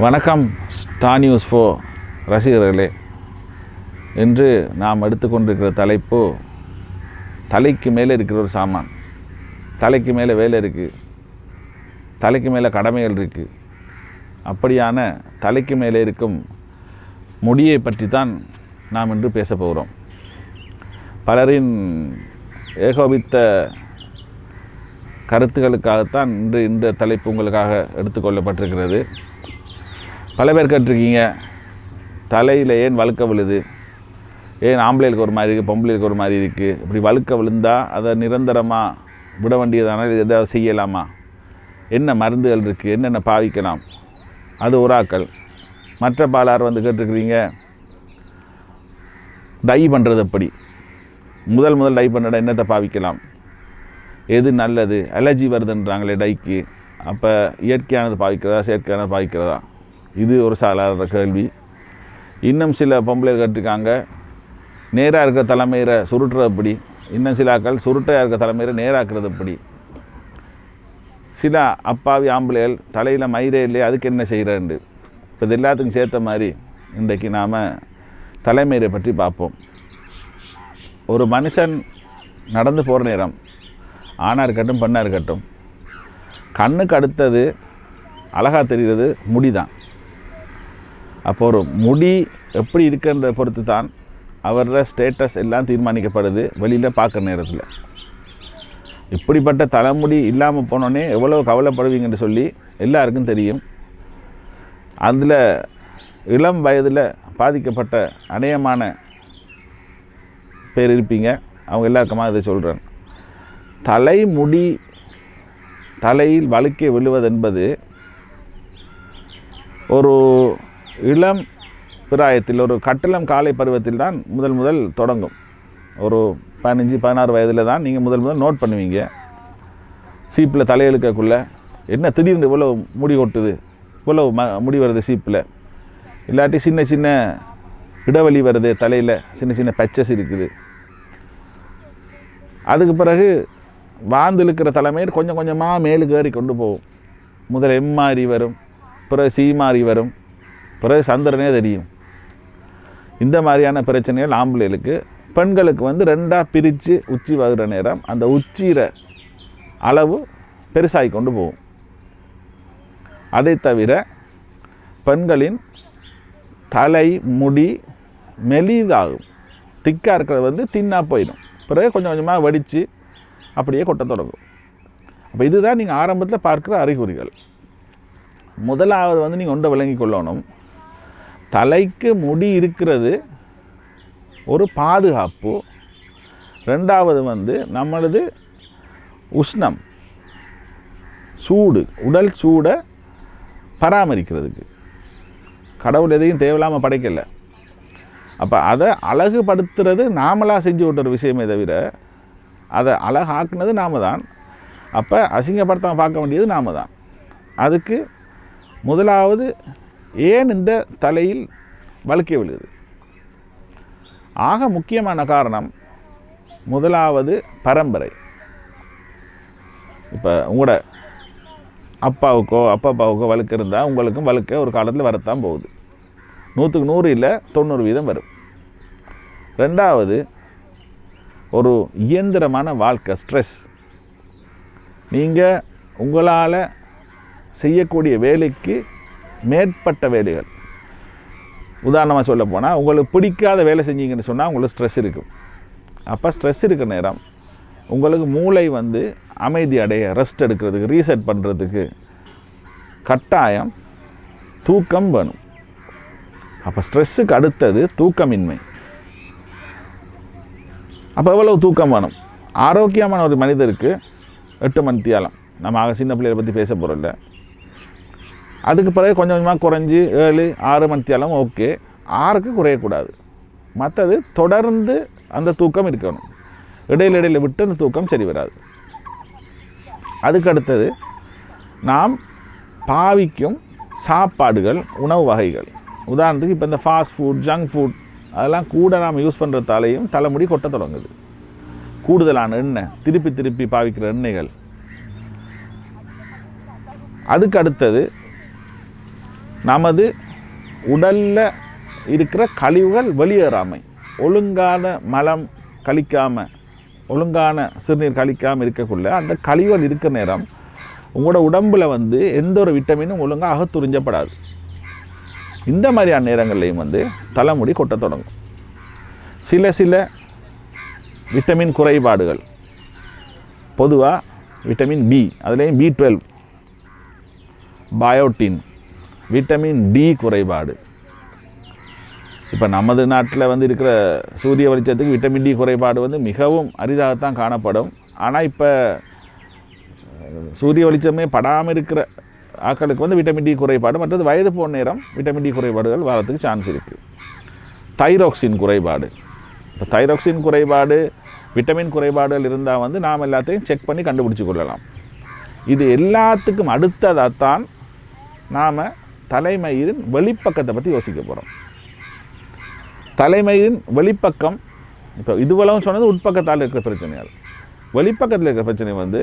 வணக்கம் star news 4 ரசிகர்களே. இன்று நாம் எடுத்துக்கொண்டிருக்கிற தலைப்பு தலைக்கு மேலே இருக்கிற ஒரு சாமான். தலைக்கு மேலே வேலை இருக்குது, தலைக்கு மேலே கடமைகள் இருக்குது. அப்படியான தலைக்கு மேலே இருக்கும் முடியை பற்றி தான் நாம் இன்று பேச போகிறோம். பலரின் ஏகோபித்த கருத்துக்களுக்காகத்தான் இன்று இந்த தலைப்பு உங்களுக்காக எடுத்துக்கொள்ளப்பட்டிருக்கிறது. பல பேர் கேட்டிருக்கீங்க, தலையில் ஏன் வழுக்க விழுது, ஏன் ஆம்பளைகளுக்கு ஒரு மாதிரி இருக்குது, பொம்பளைகளுக்கு ஒரு மாதிரி இருக்குது, இப்படி வழுக்க விழுந்தால் அதை நிரந்தரமாக விட வேண்டியதான எதாவது செய்யலாமா, என்ன மருந்துகள் இருக்குது, என்னென்ன பாவிக்கலாம், அது ஒராக்கள். மற்ற பாலார் கேட்டிருக்கிறீங்க, டை பண்ணுறது எப்படி, முதல் டை பண்ணுற என்னத்தை பாவிக்கலாம், எது நல்லது, அலர்ஜி வருதுன்றாங்களே டைக்கு, அப்போ இயற்கையானது பாவிக்கிறதா செயற்கையானது பாவிக்கிறதா, இது ஒரு சாதாரண கேள்வி. இன்னும் சில பொம்பளை கேட்டிருக்காங்க, நேராக இருக்கிற தலைமையில சுருட்டுறது எப்படி, இன்னும் சில ஆக்கள் சுருட்டையாக இருக்கிற தலைமையில நேராக்குறது எப்படி, சில அப்பாவி ஆம்பளைகள் தலையில் மயிரே இல்லையே அதுக்கு என்ன செய்கிறேன்னு. இப்போ இது எல்லாத்துக்கும் சேர்த்த மாதிரி இன்றைக்கு நாம் தலைமயிரை பற்றி பார்ப்போம். ஒரு மனுஷன் நடந்து போகிற நேரம், ஆணாக இருக்கட்டும் பெண்ணாக இருக்கட்டும், கண்ணுக்கு அடுத்தது அழகாக தெரிகிறது முடி தான். அப்போ ஒரு முடி எப்படி இருக்குன்ற பொறுத்து தான் அவரோட ஸ்டேட்டஸ் எல்லாம் தீர்மானிக்கப்படுது வெளியில் பார்க்குற நேரத்தில். இப்படிப்பட்ட தலைமுடி இல்லாமல் போனோடனே எவ்வளோ கவலைப்படுவீங்கன்னு சொல்லி எல்லாருக்கும் தெரியும். அதில் இளம் வயதில் பாதிக்கப்பட்ட அநேகமான பேர் இருப்பீங்க. அவங்க எல்லாருக்குமா இதை சொல்கிறேன். தலைமுடி தலையில் வழுக்கி விழுவது என்பது ஒரு இளம் பிராயத்தில், ஒரு கட்டளம் காலை பருவத்தில் தான் முதல் தொடங்கும். ஒரு 15-16 வயதில் தான் நீங்கள் முதல் நோட் பண்ணுவீங்க. சீப்பில் தலையெழுக்கக்குள்ளே என்ன திடீர்னு இவ்வளோ முடி கொட்டுது, இவ்வளோ முடி வருது சீப்பில், இல்லாட்டி சின்ன சின்ன இடவழி வருது, தலையில் சின்ன சின்ன பச்சஸ் இருக்குது. அதுக்கு பிறகு வாழ்ந்திருக்கிற தலைமையில் கொஞ்சம் கொஞ்சமாக மேலுக்கு ஏறி கொண்டு போகும். முதல் எம் மாறி வரும், பிறகு சி மாறி வரும், பிறகு சந்திரனே தெரியும். இந்த மாதிரியான பிரச்சனைகள் ஆம்பளைகளுக்கு. பெண்களுக்கு ரெண்டாக பிரித்து உச்சி வருகிற நேரம் அந்த உச்சியிற அளவு பெருசாகி கொண்டு போகும். அதை தவிர பெண்களின் தலை முடி மெலிதாகும். திக்காக இருக்கிறது தின்னாக போயிடும், பிறகு கொஞ்சம் கொஞ்சமாக வடித்து அப்படியே கொட்ட தொடங்கும். அப்போ இதுதான் நீங்கள் ஆரம்பத்தில் பார்க்குற அறிகுறிகள். முதலாவது நீங்கள் ஒன்றை விளங்கி கொள்ளணும், தலைக்கு முடி இருக்கிறது ஒரு பாதுகாப்பு. ரெண்டாவது நம்மளது உஷ்ணம், சூடு, உடல் சூடை பராமரிக்கிறதுக்கு. கடவுள் எதையும் தேவையில்லாமல் படைக்கலை. அப்போ அதை அழகுபடுத்துறது நாமளாக செஞ்சு விட்ட ஒரு விஷயமே தவிர அதை அழகாக்குனது நாம தான். அப்போ அசிங்கப்படுத்தாமல் பார்க்க வேண்டியது நாம தான். அதுக்கு முதலாவது ஏன் இந்த தலையில் வழுக்கி விழுது, ஆக முக்கியமான காரணம் முதலாவது பரம்பரை. இப்போ உங்களோட அப்பாவுக்கோ அப்பாவுக்கோ வழுக்க இருந்தால் உங்களுக்கும் வழுக்க ஒரு காலத்தில் வரத்தான் போகுது. 100க்கு 100 இல்லை, 90% வரும். ரெண்டாவது ஒரு இயந்திரமான வாழ்க்கை, ஸ்ட்ரெஸ். நீங்கள் உங்களால் செய்யக்கூடிய வேலைக்கு மேற்பட்ட வேலைகள். உதாரணமாக சொல்ல போனால், உங்களுக்கு பிடிக்காத வேலை செஞ்சீங்கன்னு சொன்னால் உங்களுக்கு ஸ்ட்ரெஸ் இருக்கும். அப்போ ஸ்ட்ரெஸ் இருக்கிற நேரம் உங்களுக்கு மூளை அமைதி அடைய, ரெஸ்ட் எடுக்கிறதுக்கு, ரீசெட் பண்ணுறதுக்கு கட்டாயம் தூக்கம் வேணும். அப்போ ஸ்ட்ரெஸ்ஸுக்கு அடுத்தது தூக்கமின்மை. அப்போ எவ்வளவு தூக்கம் வேணும்? ஆரோக்கியமான ஒரு மனிதருக்கு 8 மணி தியாலம். நம்ம சின்ன பிள்ளைகளை பற்றி பேச போகிறோம்ல. அதுக்கு பிறகு கொஞ்சம் கொஞ்சமாக குறைஞ்சி 7-6 மணி தியாலம் ஓகே, 6க்கு குறையக்கூடாது. மற்றது தொடர்ந்து அந்த தூக்கம் இருக்கணும். இடையில விட்டு அந்த தூக்கம் சரி வராது. அதுக்கு அடுத்தது நாம் பாவிக்கும் சாப்பாடுகள், உணவு வகைகள். உதாரணத்துக்கு இப்போ இந்த ஃபாஸ்ட் ஃபுட், ஜங்க் ஃபுட் அதெல்லாம் கூட நாம் யூஸ் பண்ணுறதாலேயும் தலைமுடி கொட்ட தொடங்குது. கூடுதலான எண்ணெய், திருப்பி பாவிக்கிற எண்ணெய்கள். அதுக்கு அடுத்தது நமது உடலில் இருக்கிற கழிவுகள் வெளியேறாமை, ஒழுங்கான மலம் கழிக்காமல், ஒழுங்கான சிறுநீர் கழிக்காமல் இருக்கக்குள்ள அந்த கழிவுகள் இருக்கிற நேரம் உங்களோட உடம்பில் வந்து எந்த ஒரு விட்டமினும் ஒழுங்காக அகத்துறிஞ்சப்படாது. இந்த மாதிரியான நேரங்கள்லையும் வந்து தலைமுடி கொட்ட தொடங்கும். சில விட்டமின் குறைபாடுகள், பொதுவாக விட்டமின் பி, அதுலேயும் B12, பயோட்டின், விட்டமின் டி குறைபாடு. இப்போ நமது நாட்டில் வந்து இருக்கிற சூரிய வெளிச்சத்துக்கு விட்டமின் டி குறைபாடு வந்து மிகவும் அரிதாகத்தான் காணப்படும். ஆனால் இப்போ சூரிய வெளிச்சமே படாமல் இருக்கிற ஆட்களுக்கு வந்து விட்டமின் டி குறைபாடு, மற்றது வயது போன நேரம் விட்டமின் டி குறைபாடுகள் வரத்துக்கு சான்ஸ் இருக்குது. தைராக்சின் குறைபாடு, இப்போ தைராக்சின் குறைபாடு, விட்டமின் குறைபாடுகள் இருந்தால் வந்து நாம் எல்லாத்தையும் செக் பண்ணி கண்டுபிடிச்சி கொள்ளலாம். இது எல்லாத்துக்கும் அடுத்ததாகத்தான் நாம் தலைமயிரின் வெளிப்பக்கத்தை பற்றி யோசிக்க போகிறோம். தலைமயிரின் வெளிப்பக்கம், இப்போ இதுவளவும் சொன்னது உட்பக்கத்தால் இருக்கிற பிரச்சனைகள். வெளிப்பக்கத்தில் இருக்கிற பிரச்சனை வந்து